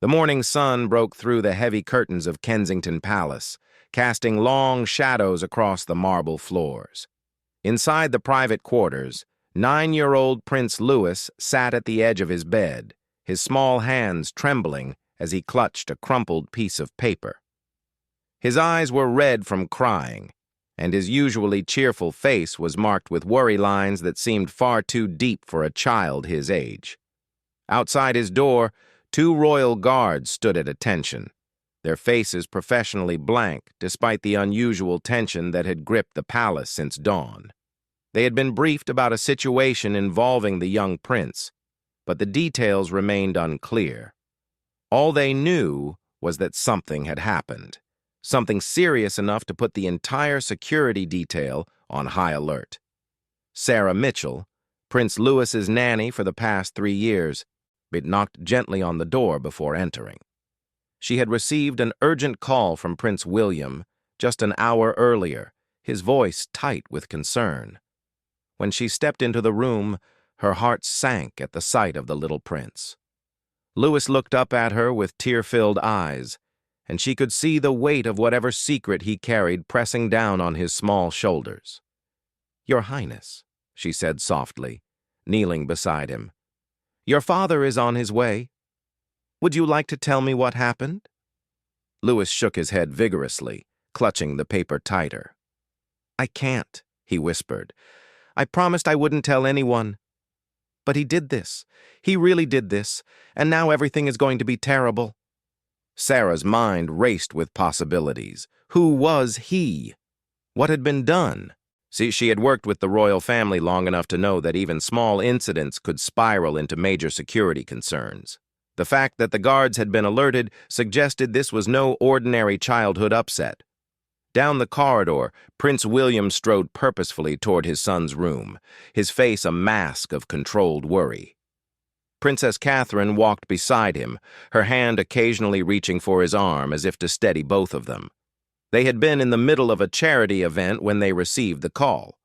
The morning sun broke through the heavy curtains of Kensington Palace, casting long shadows across the marble floors. Inside the private quarters, 9-year-old Prince Louis sat at the edge of his bed, his small hands trembling as he clutched a crumpled piece of paper. His eyes were red from crying, and his usually cheerful face was marked with worry lines that seemed far too deep for a child his age. Outside his door, 2 royal guards stood at attention, their faces professionally blank despite the unusual tension that had gripped the palace since dawn. They had been briefed about a situation involving the young prince, but the details remained unclear. All they knew was that something had happened, something serious enough to put the entire security detail on high alert. Sarah Mitchell, Prince Louis's nanny for the past 3 years, knocked gently on the door before entering. She had received an urgent call from Prince William just an hour earlier, his voice tight with concern. When she stepped into the room, her heart sank at the sight of the little prince. Louis looked up at her with tear-filled eyes, and she could see the weight of whatever secret he carried pressing down on his small shoulders. "Your Highness," she said softly, kneeling beside him, "your father is on his way. Would you like to tell me what happened?" Louis shook his head vigorously, clutching the paper tighter. "I can't," he whispered. "I promised I wouldn't tell anyone. But he did this. He really did this, and now everything is going to be terrible." Sarah's mind raced with possibilities. Who was he? What had been done? See, she had worked with the royal family long enough to know that even small incidents could spiral into major security concerns. The fact that the guards had been alerted suggested this was no ordinary childhood upset. Down the corridor, Prince William strode purposefully toward his son's room, his face a mask of controlled worry. Princess Catherine walked beside him, her hand occasionally reaching for his arm as if to steady both of them. They had been in the middle of a charity event when they received the call.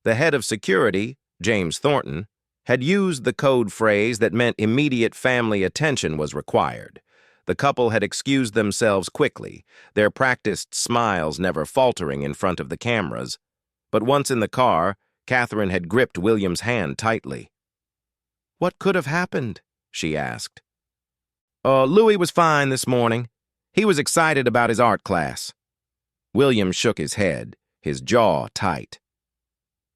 The head of security, James Thornton, had used the code phrase that meant immediate family attention was required. The couple had excused themselves quickly, their practiced smiles never faltering in front of the cameras. But once in the car, Catherine had gripped William's hand tightly. "What could have happened?" she asked. Louis was fine this morning. He was excited about his art class." William shook his head, his jaw tight.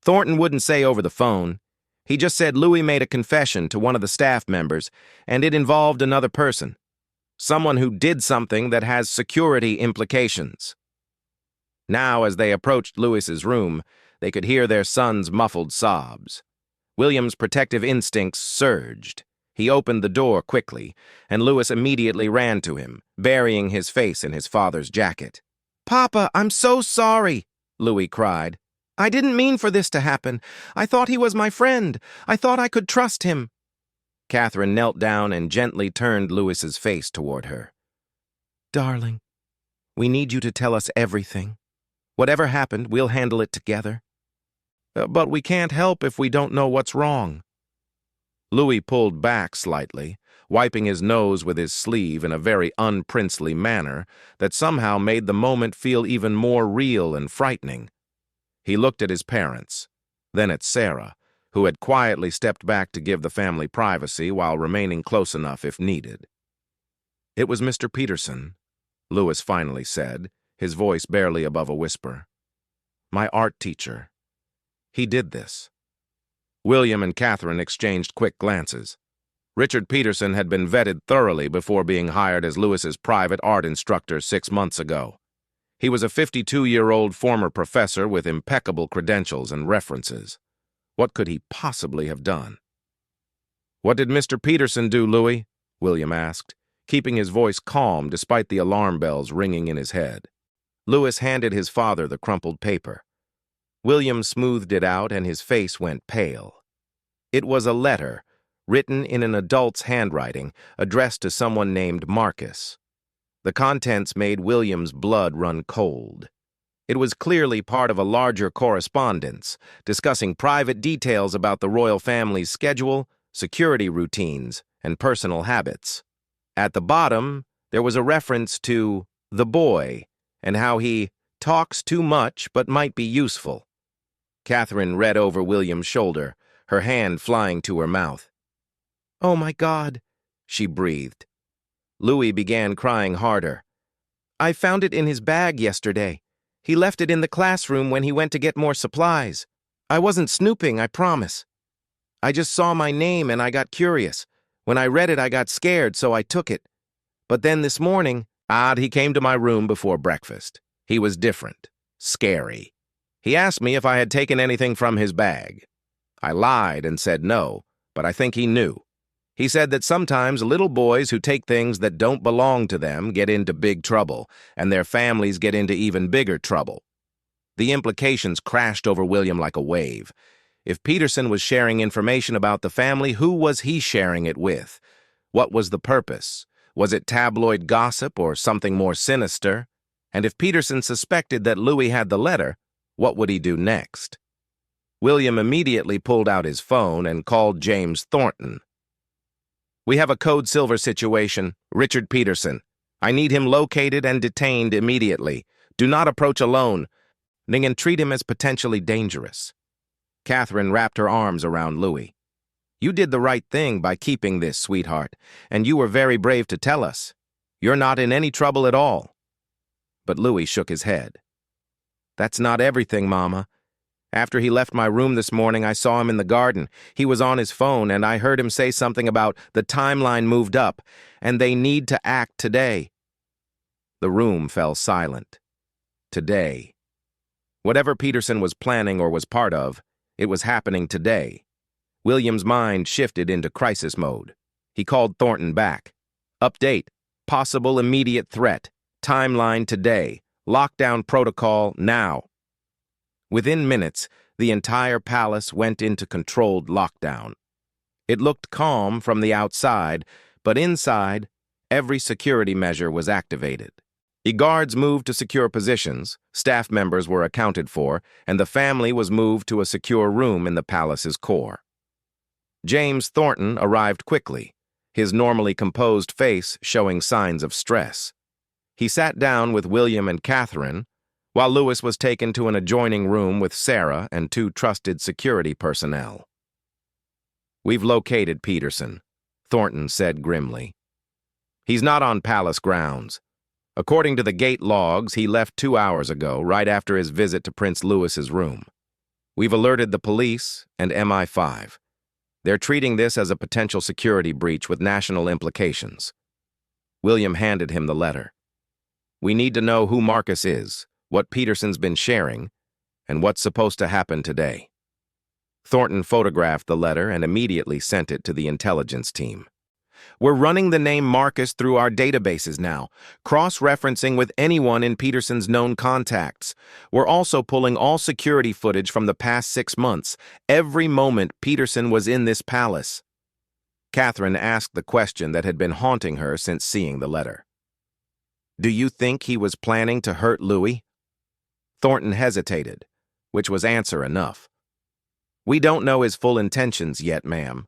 "Thornton wouldn't say over the phone. He just said Louis made a confession to one of the staff members, and it involved another person. Someone who did something that has security implications." Now, as they approached Louis's room, they could hear their son's muffled sobs. William's protective instincts surged. He opened the door quickly, and Louis immediately ran to him, burying his face in his father's jacket. "Papa, I'm so sorry," Louis cried. "I didn't mean for this to happen. I thought he was my friend. I thought I could trust him." Catherine knelt down and gently turned Louis's face toward her. "Darling, we need you to tell us everything. Whatever happened, we'll handle it together." "But we can't help if we don't know what's wrong." Louis pulled back slightly, wiping his nose with his sleeve in a very unprincely manner that somehow made the moment feel even more real and frightening. He looked at his parents, then at Sarah, who had quietly stepped back to give the family privacy while remaining close enough if needed. "It was Mr. Peterson," Louis finally said, his voice barely above a whisper. "My art teacher. He did this." William and Catherine exchanged quick glances. Richard Peterson had been vetted thoroughly before being hired as Louis's private art instructor 6 months ago. He was a 52-year-old former professor with impeccable credentials and references. What could he possibly have done? "What did Mr. Peterson do, Louis?" William asked, keeping his voice calm despite the alarm bells ringing in his head. Louis handed his father the crumpled paper. William smoothed it out and his face went pale. It was a letter, written in an adult's handwriting, addressed to someone named Marcus. The contents made William's blood run cold. It was clearly part of a larger correspondence, discussing private details about the royal family's schedule, security routines, and personal habits. At the bottom, there was a reference to the boy and how he talks too much but might be useful. Catherine read over William's shoulder, her hand flying to her mouth. "Oh, my God," she breathed. Louis began crying harder. "I found it in his bag yesterday. He left it in the classroom when he went to get more supplies. I wasn't snooping, I promise. I just saw my name and I got curious. When I read it, I got scared, so I took it. But then this morning, he came to my room before breakfast. He was different, scary. He asked me if I had taken anything from his bag. I lied and said no, but I think he knew. He said that sometimes little boys who take things that don't belong to them get into big trouble, and their families get into even bigger trouble." The implications crashed over William like a wave. If Peterson was sharing information about the family, who was he sharing it with? What was the purpose? Was it tabloid gossip or something more sinister? And if Peterson suspected that Louis had the letter, what would he do next? William immediately pulled out his phone and called James Thornton. "We have a Code Silver situation. Richard Peterson. I need him located and detained immediately. Do not approach alone, and treat him as potentially dangerous." Catherine wrapped her arms around Louis. "You did the right thing by keeping this, sweetheart, and you were very brave to tell us. You're not in any trouble at all." But Louis shook his head. "That's not everything, Mama. After he left my room this morning, I saw him in the garden. He was on his phone, and I heard him say something about the timeline moved up, and they need to act today." The room fell silent. Today. Whatever Peterson was planning or was part of, it was happening today. William's mind shifted into crisis mode. He called Thornton back. "Update. Possible immediate threat. Timeline today. Lockdown protocol now." Within minutes, the entire palace went into controlled lockdown. It looked calm from the outside, but inside, every security measure was activated. The guards moved to secure positions, staff members were accounted for, and the family was moved to a secure room in the palace's core. James Thornton arrived quickly, his normally composed face showing signs of stress. He sat down with William and Catherine, while Louis was taken to an adjoining room with Sarah and two trusted security personnel. "We've located Peterson," Thornton said grimly. "He's not on palace grounds. According to the gate logs, he left 2 hours ago, right after his visit to Prince Louis's room. We've alerted the police and MI5. They're treating this as a potential security breach with national implications." William handed him the letter. "We need to know who Marcus is, what Peterson's been sharing, and what's supposed to happen today." Thornton photographed the letter and immediately sent it to the intelligence team. "We're running the name Marcus through our databases now, cross-referencing with anyone in Peterson's known contacts. We're also pulling all security footage from the past 6 months, every moment Peterson was in this palace." Catherine asked the question that had been haunting her since seeing the letter. "Do you think he was planning to hurt Louis?" Thornton hesitated, which was answer enough. "We don't know his full intentions yet, ma'am.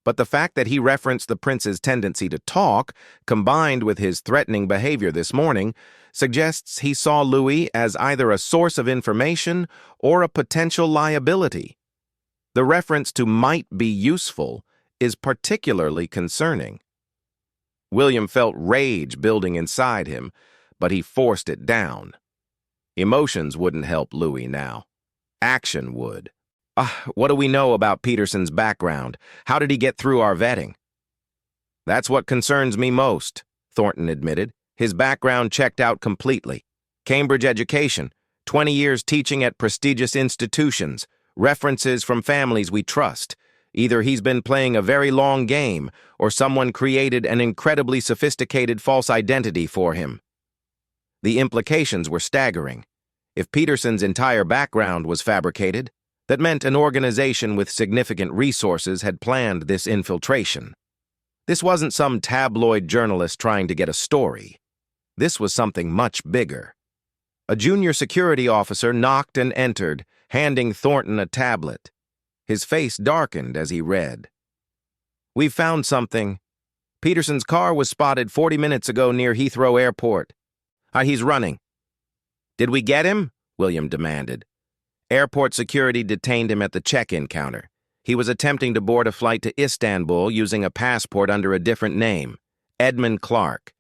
But the fact that he referenced the prince's tendency to talk, combined with his threatening behavior this morning, suggests he saw Louis as either a source of information or a potential liability. The reference to might be useful is particularly concerning." William felt rage building inside him, but he forced it down. Emotions wouldn't help Louis now. Action would. What do we know about Peterson's background? How did he get through our vetting?" "That's what concerns me most," Thornton admitted. "His background checked out completely. Cambridge education, 20 years teaching at prestigious institutions, references from families we trust. Either he's been playing a very long game, or someone created an incredibly sophisticated false identity for him." The implications were staggering. If Peterson's entire background was fabricated, that meant an organization with significant resources had planned this infiltration. This wasn't some tabloid journalist trying to get a story. This was something much bigger. A junior security officer knocked and entered, handing Thornton a tablet. His face darkened as he read. "We've found something. Peterson's car was spotted 40 minutes ago near Heathrow Airport. He's running. Did we get him? William demanded. Airport security detained him at the check-in counter. He was attempting to board a flight to Istanbul using a passport under a different name, Edmund Clark.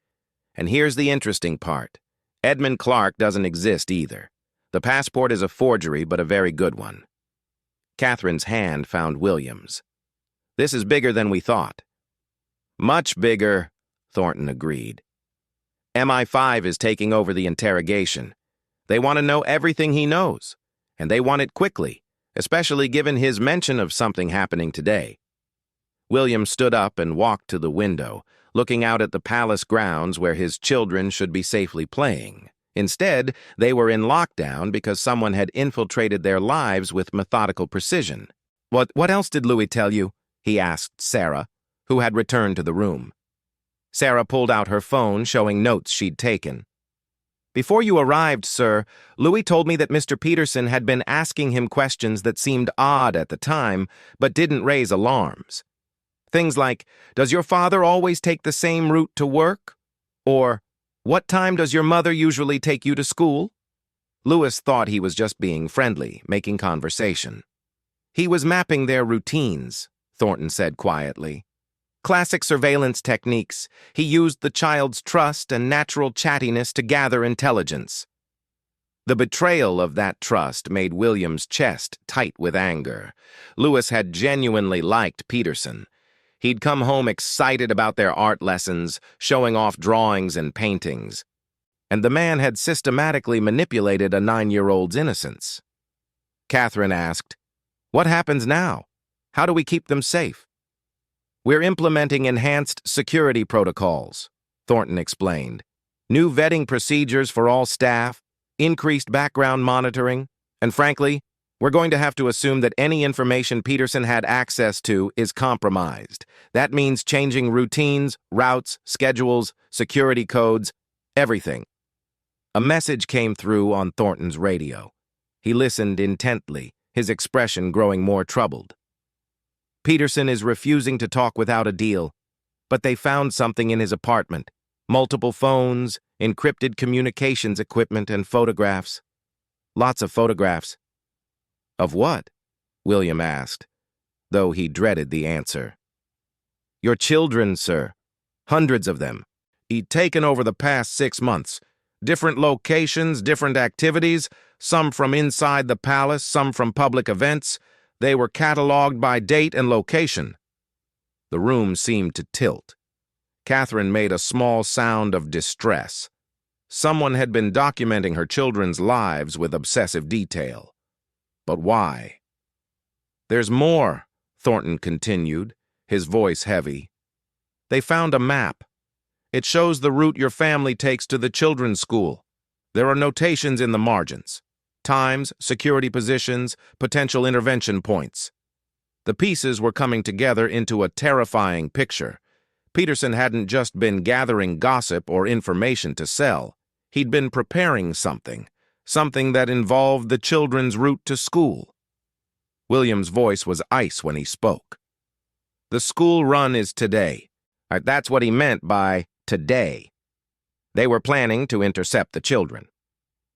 And here's the interesting part. Edmund Clark doesn't exist either. The passport is a forgery, but a very good one. Catherine's hand found William's. This is bigger than we thought. Much bigger, Thornton agreed. MI5 is taking over the interrogation. They want to know everything he knows, and they want it quickly, especially given his mention of something happening today. William stood up and walked to the window, looking out at the palace grounds where his children should be safely playing. Instead, they were in lockdown because someone had infiltrated their lives with methodical precision. What else did Louis tell you? He asked Sarah, who had returned to the room. Sarah pulled out her phone, showing notes she'd taken. Before you arrived, sir, Louis told me that Mr. Peterson had been asking him questions that seemed odd at the time, but didn't raise alarms. Things like, does your father always take the same route to work? Or, what time does your mother usually take you to school? Louis thought he was just being friendly, making conversation. He was mapping their routines, Thornton said quietly. Classic surveillance techniques. He used the child's trust and natural chattiness to gather intelligence. The betrayal of that trust made William's chest tight with anger. Louis had genuinely liked Peterson. He'd come home excited about their art lessons, showing off drawings and paintings. And the man had systematically manipulated a 9-year-old's innocence. Catherine asked, "What happens now? How do we keep them safe?" "We're implementing enhanced security protocols," Thornton explained. "New vetting procedures for all staff, increased background monitoring, and frankly, we're going to have to assume that any information Peterson had access to is compromised. That means changing routines, routes, schedules, security codes, everything." A message came through on Thornton's radio. He listened intently, his expression growing more troubled. "Peterson is refusing to talk without a deal, but they found something in his apartment. Multiple phones, encrypted communications equipment, and photographs. Lots of photographs." "Of what?" William asked, though he dreaded the answer. "Your children, sir. Hundreds of them. He'd taken over the past 6 months. Different locations, different activities, some from inside the palace, some from public events. They were cataloged by date and location." The room seemed to tilt. Catherine made a small sound of distress. Someone had been documenting her children's lives with obsessive detail. But why? "There's more," Thornton continued, his voice heavy. "They found a map. It shows the route your family takes to the children's school. There are notations in the margins. Times, security positions, potential intervention points." The pieces were coming together into a terrifying picture. Peterson hadn't just been gathering gossip or information to sell. He'd been preparing something that involved the children's route to school. William's voice was ice when he spoke. "The school run is today." That's what he meant by today. They were planning to intercept the children.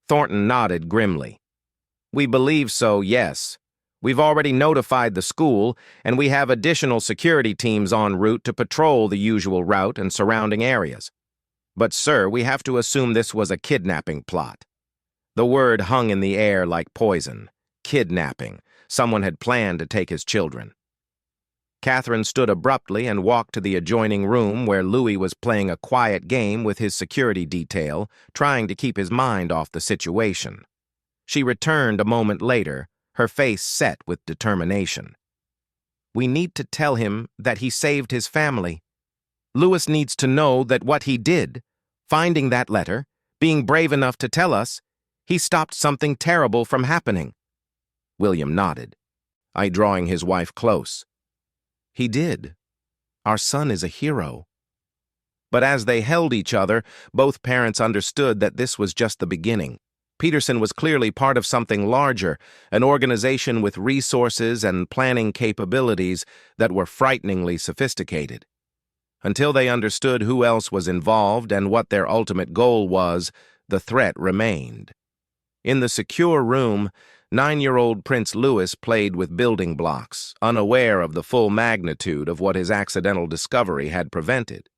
Thornton nodded grimly. "We believe so, yes. We've already notified the school, and we have additional security teams en route to patrol the usual route and surrounding areas. But, sir, we have to assume this was a kidnapping plot." The word hung in the air like poison. Kidnapping. Someone had planned to take his children. Catherine stood abruptly and walked to the adjoining room where Louis was playing a quiet game with his security detail, trying to keep his mind off the situation. She returned a moment later, her face set with determination. "We need to tell him that he saved his family. Louis needs to know that what he did, finding that letter, being brave enough to tell us, he stopped something terrible from happening." William nodded, drawing his wife close. "He did. Our son is a hero." But as they held each other, both parents understood that this was just the beginning. Peterson was clearly part of something larger, an organization with resources and planning capabilities that were frighteningly sophisticated. Until they understood who else was involved and what their ultimate goal was, the threat remained. In the secure room, 9-year-old Prince Louis played with building blocks, unaware of the full magnitude of what his accidental discovery had prevented.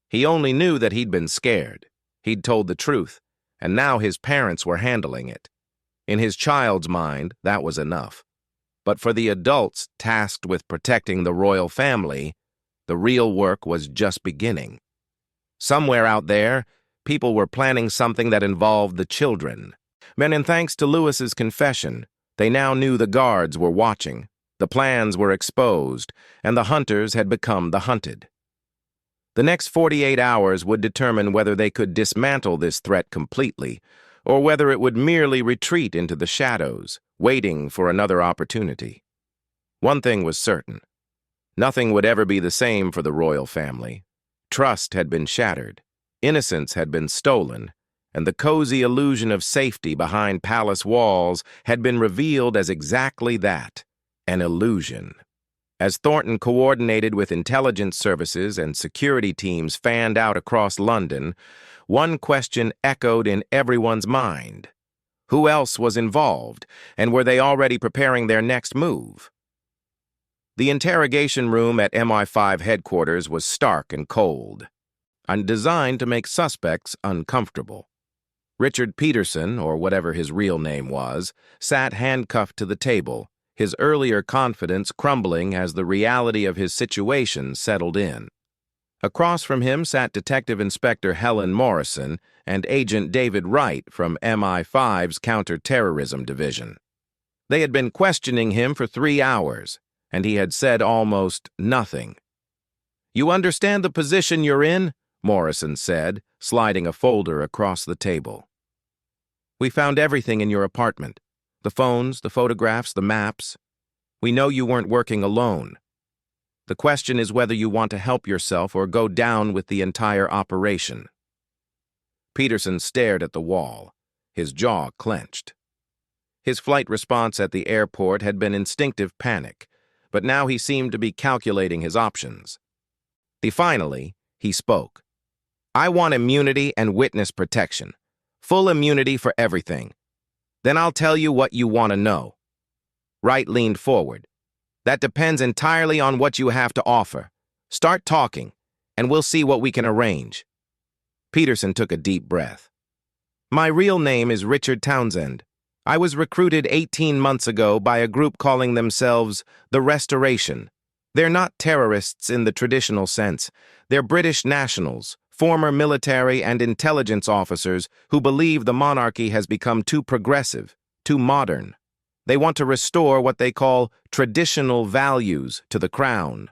He only knew that he'd been scared. He'd told the truth, and now his parents were handling it. In his child's mind, that was enough. But for the adults tasked with protecting the royal family, the real work was just beginning. Somewhere out there, people were planning something that involved the children. And thanks to Louis's confession, they now knew the guards were watching, the plans were exposed, and the hunters had become the hunted. The next 48 hours would determine whether they could dismantle this threat completely, or whether it would merely retreat into the shadows, waiting for another opportunity. One thing was certain. Nothing would ever be the same for the royal family. Trust had been shattered, innocence had been stolen, and the cozy illusion of safety behind palace walls had been revealed as exactly that, an illusion. As Thornton coordinated with intelligence services and security teams fanned out across London, one question echoed in everyone's mind. Who else was involved, and were they already preparing their next move? The interrogation room at MI5 headquarters was stark and cold, and designed to make suspects uncomfortable. Richard Peterson, or whatever his real name was, sat handcuffed to the table, his earlier confidence crumbling as the reality of his situation settled in. Across from him sat Detective Inspector Helen Morrison and Agent David Wright from MI5's Counter-Terrorism Division. They had been questioning him for 3 hours, and he had said almost nothing. "You understand the position you're in?" Morrison said, sliding a folder across the table. "We found everything in your apartment. The phones, the photographs, the maps. We know you weren't working alone. The question is whether you want to help yourself or go down with the entire operation." Peterson stared at the wall, his jaw clenched. His flight response at the airport had been instinctive panic, but now he seemed to be calculating his options. Finally, he spoke. "I want immunity and witness protection. Full immunity for everything. Then I'll tell you what you want to know." Wright leaned forward. "That depends entirely on what you have to offer. Start talking, and we'll see what we can arrange." Peterson took a deep breath. "My real name is Richard Townsend. I was recruited 18 months ago by a group calling themselves the Restoration. They're not terrorists in the traditional sense. They're British nationals, former military and intelligence officers who believe the monarchy has become too progressive, too modern. They want to restore what they call traditional values to the crown."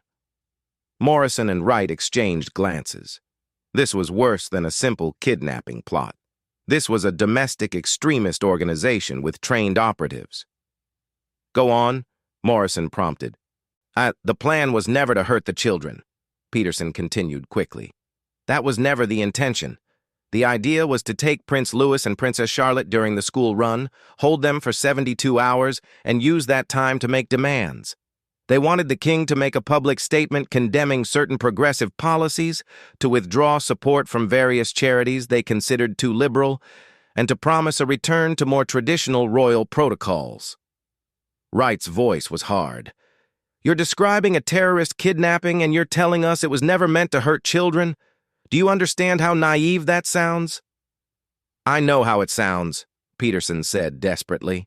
Morrison and Wright exchanged glances. This was worse than a simple kidnapping plot. This was a domestic extremist organization with trained operatives. "Go on," Morrison prompted. The plan was never to hurt the children," Peterson continued quickly. "That was never the intention. The idea was to take Prince Louis and Princess Charlotte during the school run, hold them for 72 hours, and use that time to make demands. They wanted the king to make a public statement condemning certain progressive policies, to withdraw support from various charities they considered too liberal, and to promise a return to more traditional royal protocols." Wright's voice was hard. "You're describing a terrorist kidnapping and you're telling us it was never meant to hurt children? Do you understand how naive that sounds?" "I know how it sounds," Peterson said desperately.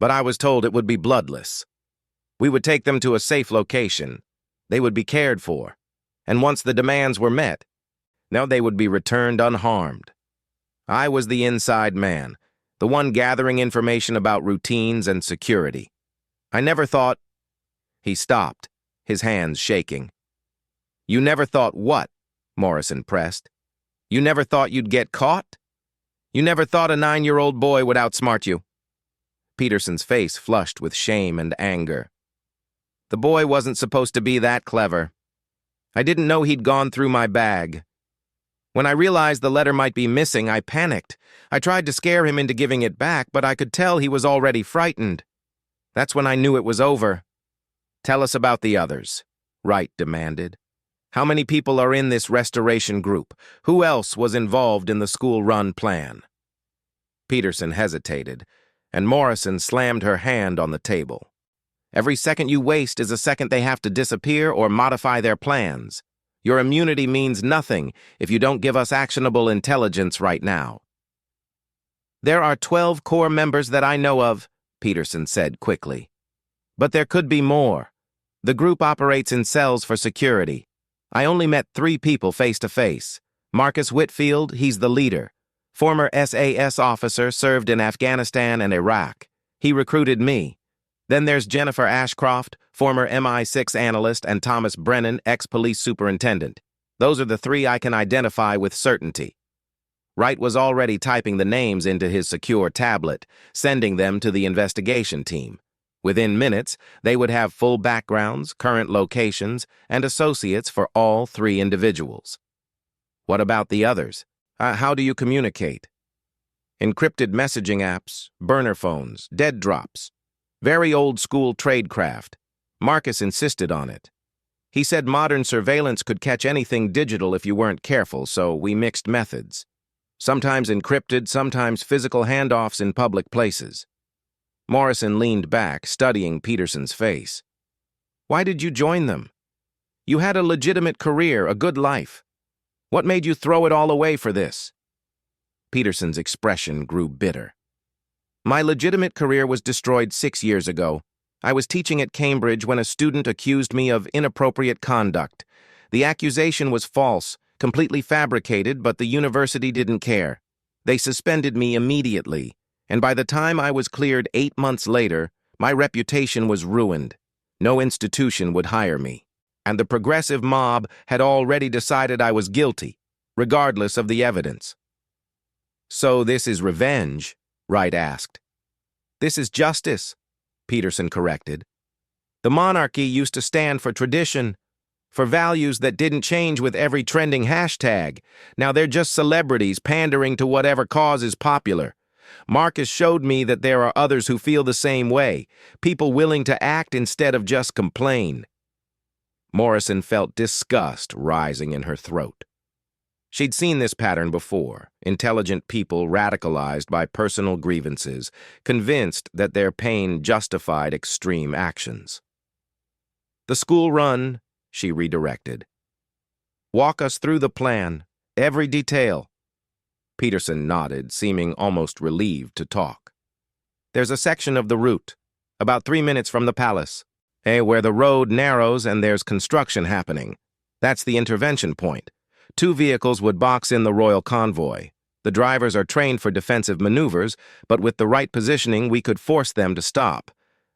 "But I was told it would be bloodless. We would take them to a safe location. They would be cared for. And once the demands were met, now they would be returned unharmed. I was the inside man, the one gathering information about routines and security. I never thought—" He stopped, his hands shaking. "You never thought what?" Morrison pressed. "You never thought you'd get caught? You never thought a 9-year-old boy would outsmart you?" Peterson's face flushed with shame and anger. "The boy wasn't supposed to be that clever. I didn't know he'd gone through my bag. When I realized the letter might be missing, I panicked. I tried to scare him into giving it back, but I could tell he was already frightened. That's when I knew it was over." "Tell us about the others," Wright demanded. How many people are in this restoration group? Who else was involved in the school-run plan? Peterson hesitated, and Morrison slammed her hand on the table. Every second you waste is a second they have to disappear or modify their plans. Your immunity means nothing if you don't give us actionable intelligence right now. There are 12 core members that I know of, Peterson said quickly. But there could be more. The group operates in cells for security. I only met 3 people face-to-face. Marcus Whitfield, he's the leader. Former SAS officer, served in Afghanistan and Iraq. He recruited me. Then there's Jennifer Ashcroft, former MI6 analyst, and Thomas Brennan, ex-police superintendent. Those are the 3 I can identify with certainty. Wright was already typing the names into his secure tablet, sending them to the investigation team. Within minutes, they would have full backgrounds, current locations, and associates for all 3 individuals. What about the others? How do you communicate? Encrypted messaging apps, burner phones, dead drops. Very old-school tradecraft. Marcus insisted on it. He said modern surveillance could catch anything digital if you weren't careful, so we mixed methods. Sometimes encrypted, sometimes physical handoffs in public places. Morrison leaned back, studying Peterson's face. Why did you join them? You had a legitimate career, a good life. What made you throw it all away for this? Peterson's expression grew bitter. My legitimate career was destroyed 6 years ago. I was teaching at Cambridge when a student accused me of inappropriate conduct. The accusation was false, completely fabricated, but the university didn't care. They suspended me immediately, and by the time I was cleared 8 months later, my reputation was ruined. No institution would hire me, and the progressive mob had already decided I was guilty, regardless of the evidence. So this is revenge? Wright asked. This is justice, Peterson corrected. The monarchy used to stand for tradition, for values that didn't change with every trending hashtag. Now they're just celebrities pandering to whatever cause is popular. Marcus showed me that there are others who feel the same way, people willing to act instead of just complain. Morrison felt disgust rising in her throat. She'd seen this pattern before, intelligent people radicalized by personal grievances, convinced that their pain justified extreme actions. The school run, she redirected. Walk us through the plan, every detail. Peterson nodded, seeming almost relieved to talk. There's a section of the route, about 3 minutes from the palace, where the road narrows and there's construction happening. That's the intervention point. 2 vehicles would box in the royal convoy. The drivers are trained for defensive maneuvers, but with the right positioning, we could force them to stop.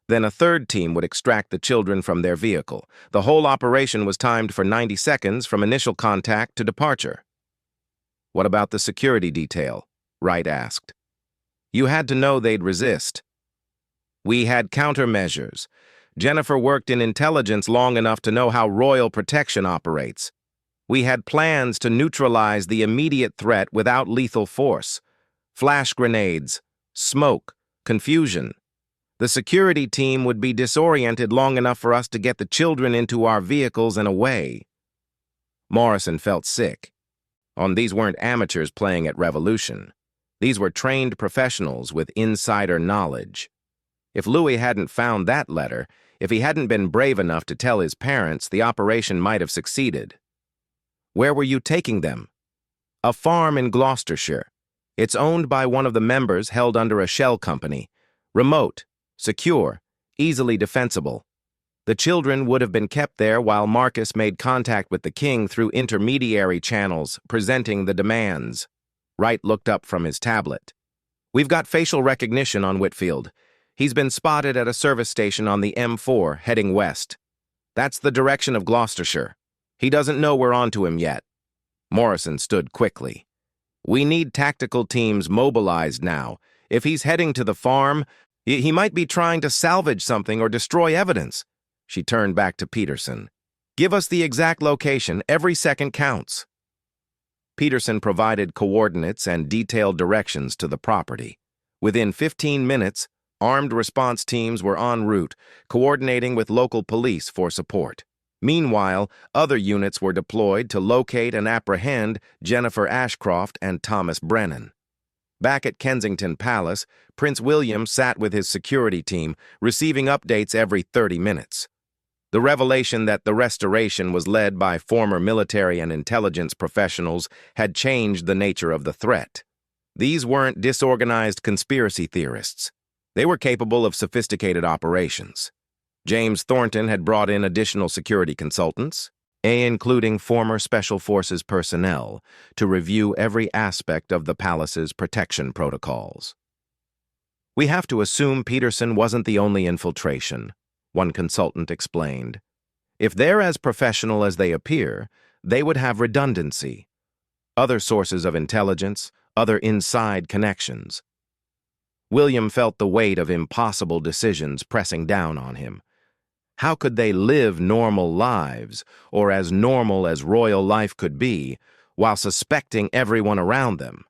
Then a 3rd team would extract the children from their vehicle. The whole operation was timed for 90 seconds from initial contact to departure. What about the security detail? Wright asked. You had to know they'd resist. We had countermeasures. Jennifer worked in intelligence long enough to know how royal protection operates. We had plans to neutralize the immediate threat without lethal force. Flash grenades, smoke, confusion. The security team would be disoriented long enough for us to get the children into our vehicles and away. Morrison felt sick. These weren't amateurs playing at Revolution. These were trained professionals with insider knowledge. If Louis hadn't found that letter, if he hadn't been brave enough to tell his parents, the operation might have succeeded. Where were you taking them? A farm in Gloucestershire. It's owned by one of the members, held under a shell company. Remote, secure, easily defensible. The children would have been kept there while Marcus made contact with the king through intermediary channels, presenting the demands. Wright looked up from his tablet. We've got facial recognition on Whitfield. He's been spotted at a service station on the M4, heading west. That's the direction of Gloucestershire. He doesn't know we're onto him yet. Morrison stood quickly. We need tactical teams mobilized now. If he's heading to the farm, he might be trying to salvage something or destroy evidence. She turned back to Peterson. Give us the exact location. Every second counts. Peterson provided coordinates and detailed directions to the property. Within 15 minutes, armed response teams were en route, coordinating with local police for support. Meanwhile, other units were deployed to locate and apprehend Jennifer Ashcroft and Thomas Brennan. Back at Kensington Palace, Prince William sat with his security team, receiving updates every 30 minutes. The revelation that the restoration was led by former military and intelligence professionals had changed the nature of the threat. These weren't disorganized conspiracy theorists. They were capable of sophisticated operations. James Thornton had brought in additional security consultants, including former Special Forces personnel, to review every aspect of the palace's protection protocols. "We have to assume Peterson wasn't the only infiltration," one consultant explained. "If they're as professional as they appear, they would have redundancy. Other sources of intelligence, other inside connections." William felt the weight of impossible decisions pressing down on him. How could they live normal lives, or as normal as royal life could be, while suspecting everyone around them?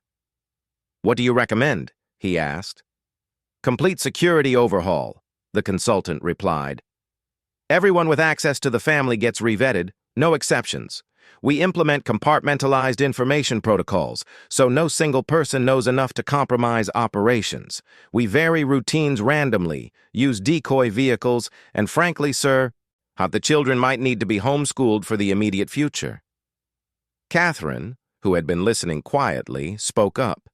"What do you recommend?" he asked. "Complete security overhaul," the consultant replied. "Everyone with access to the family gets revetted, no exceptions. We implement compartmentalized information protocols, so no single person knows enough to compromise operations. We vary routines randomly, use decoy vehicles, and frankly, sir, the children might need to be homeschooled for the immediate future." Catherine, who had been listening quietly, spoke up.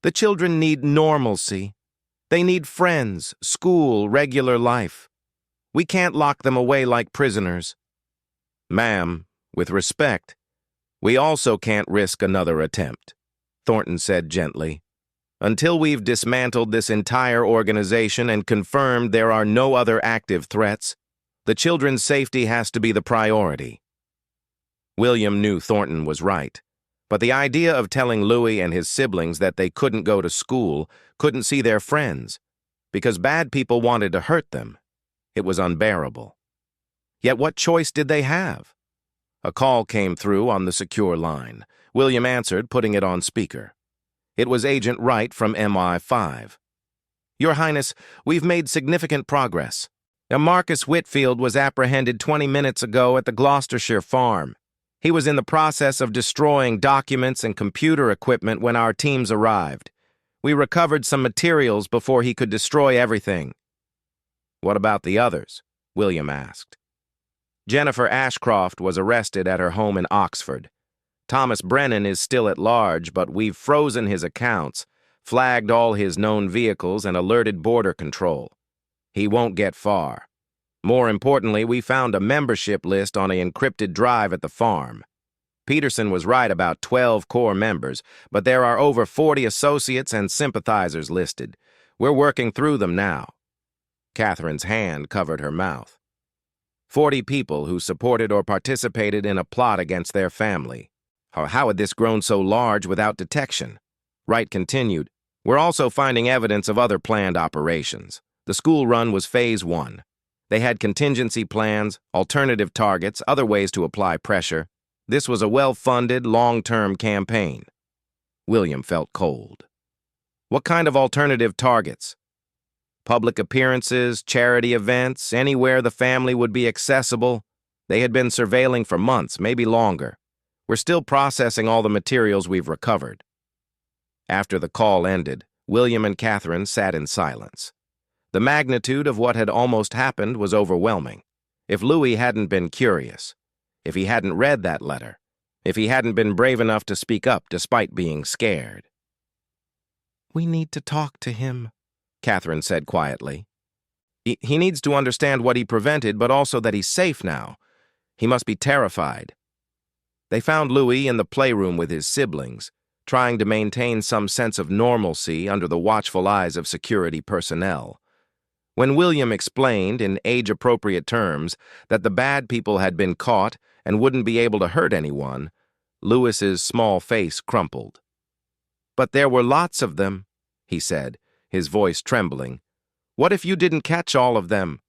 "The children need normalcy. They need friends, school, regular life. We can't lock them away like prisoners." "Ma'am, with respect, we also can't risk another attempt," Thornton said gently. "Until we've dismantled this entire organization and confirmed there are no other active threats, the children's safety has to be the priority." William knew Thornton was right, but the idea of telling Louis and his siblings that they couldn't go to school, couldn't see their friends, because bad people wanted to hurt them, it was unbearable. Yet what choice did they have? A call came through on the secure line. William answered, putting it on speaker. It was Agent Wright from MI5. "Your Highness, we've made significant progress. Marcus Whitfield was apprehended 20 minutes ago at the Gloucestershire farm. He was in the process of destroying documents and computer equipment when our teams arrived. We recovered some materials before he could destroy everything." "What about the others?" William asked. "Jennifer Ashcroft was arrested at her home in Oxford. Thomas Brennan is still at large, but we've frozen his accounts, flagged all his known vehicles, and alerted border control. He won't get far. More importantly, we found a membership list on an encrypted drive at the farm. Peterson was right about 12 core members, but there are over 40 associates and sympathizers listed. We're working through them now." Catherine's hand covered her mouth. 40 people who supported or participated in a plot against their family. How had this grown so large without detection? Wright continued, "We're also finding evidence of other planned operations. The school run was phase 1. They had contingency plans, alternative targets, other ways to apply pressure. This was a well-funded, long-term campaign." William felt cold. "What kind of alternative targets?" "Public appearances, charity events, anywhere the family would be accessible. They had been surveilling for months, maybe longer. We're still processing all the materials we've recovered." After the call ended, William and Catherine sat in silence. The magnitude of what had almost happened was overwhelming. If Louis hadn't been curious, if he hadn't read that letter, if he hadn't been brave enough to speak up despite being scared. "We need to talk to him," Catherine said quietly. He needs to understand what he prevented, but also that he's safe now. He must be terrified." They found Louis in the playroom with his siblings, trying to maintain some sense of normalcy under the watchful eyes of security personnel. When William explained, in age-appropriate terms, that the bad people had been caught and wouldn't be able to hurt anyone, Louis's small face crumpled. "But there were lots of them," he said, his voice trembling. "What if you didn't catch all of them?"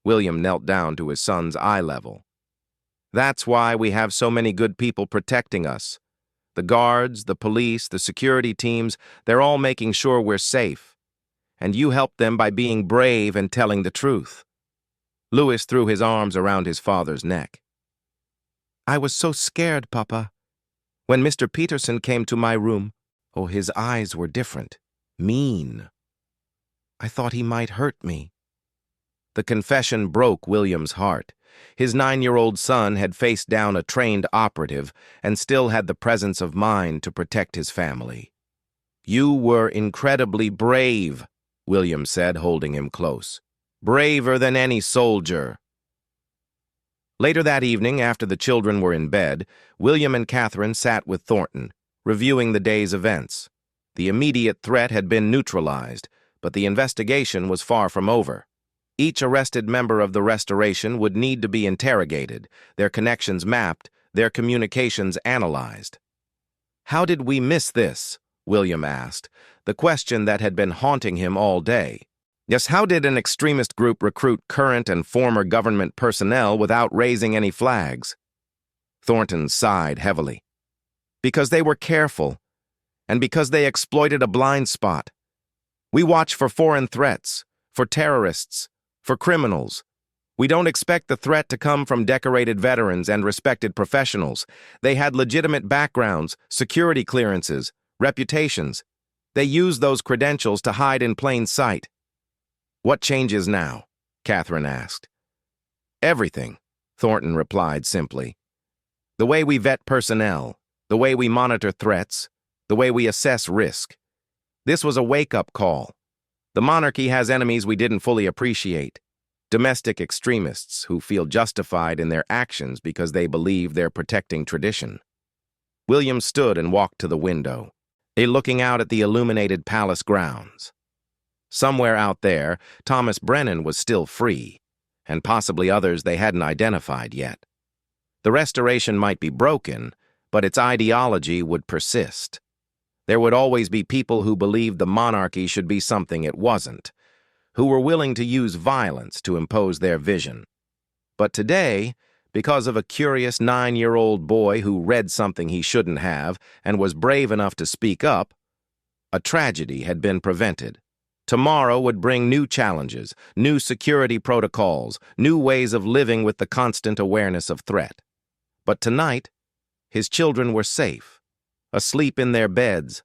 William knelt down to his son's eye level. "That's why we have so many good people protecting us. The guards, the police, the security teams, they're all making sure we're safe. And you help them by being brave and telling the truth." Louis threw his arms around his father's neck. "I was so scared, Papa. When Mr. Peterson came to my room, oh, his eyes were different, mean. I thought he might hurt me." The confession broke William's heart. His 9-year-old son had faced down a trained operative and still had the presence of mind to protect his family. "You were incredibly brave," William said, holding him close. "Braver than any soldier." Later that evening, after the children were in bed, William and Catherine sat with Thornton, reviewing the day's events. The immediate threat had been neutralized, but the investigation was far from over. Each arrested member of the Restoration would need to be interrogated, their connections mapped, their communications analyzed. "How did we miss this?" William asked, the question that had been haunting him all day. Yes, how did an extremist group recruit current and former government personnel without raising any flags? Thornton sighed heavily. "Because they were careful, and because they exploited a blind spot. We watch for foreign threats, for terrorists, for criminals. We don't expect the threat to come from decorated veterans and respected professionals. They had legitimate backgrounds, security clearances, reputations. They used those credentials to hide in plain sight." "What changes now?" Catherine asked. "Everything," Thornton replied simply. "The way we vet personnel, the way we monitor threats, the way we assess risk. This was a wake-up call. The monarchy has enemies we didn't fully appreciate. Domestic extremists who feel justified in their actions because they believe they're protecting tradition." William stood and walked to the window, looking out at the illuminated palace grounds. Somewhere out there, Thomas Brennan was still free, and possibly others they hadn't identified yet. The Restoration might be broken, but its ideology would persist. There would always be people who believed the monarchy should be something it wasn't, who were willing to use violence to impose their vision. But today, because of a curious 9-year-old boy who read something he shouldn't have and was brave enough to speak up, a tragedy had been prevented. Tomorrow would bring new challenges, new security protocols, new ways of living with the constant awareness of threat. But tonight, his children were safe, asleep in their beds,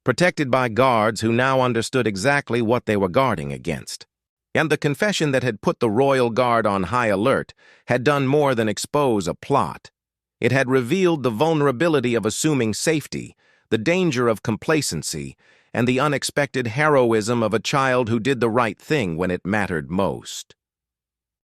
protected by guards who now understood exactly what they were guarding against. And the confession that had put the Royal Guard on high alert had done more than expose a plot. It had revealed the vulnerability of assuming safety, the danger of complacency, and the unexpected heroism of a child who did the right thing when it mattered most.